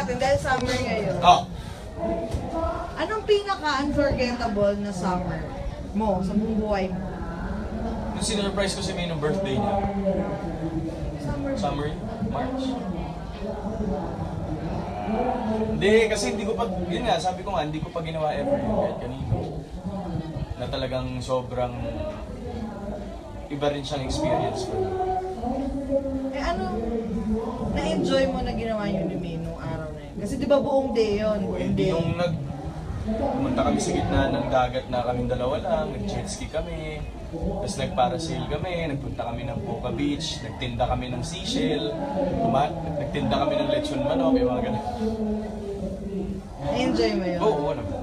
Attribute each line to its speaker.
Speaker 1: natin dahil summer ngayon.
Speaker 2: Oh,
Speaker 1: Anong pinaka-unforgettable na summer mo sa buong buhay mo?
Speaker 2: nung sinurprise ko si May nung birthday niya,
Speaker 1: Summer.
Speaker 2: summer yun, March. Hindi, kasi hindi ko pa, yun nga, sabi ko nga, hindi ko pa ginawa ever yun kahit kanino. Na talagang sobrang iba rin siyang experience for me.
Speaker 1: Eh ano, na-enjoy mo na ginawa yun ni May nung araw na yun? Kasi di ba buong day yun? Buong
Speaker 2: Hindi
Speaker 1: day.
Speaker 2: yung pumunta kami sa gitna ng dagat na kaming dalawa lang, nag-jet ski kami, tapos nag-parasail kami, nagpunta kami ng Boca Beach, nagtinda kami ng seashell, nagtinda kami ng lechon manok, yung mga ganun.
Speaker 1: Na-enjoy mo yun?
Speaker 2: Oo naman.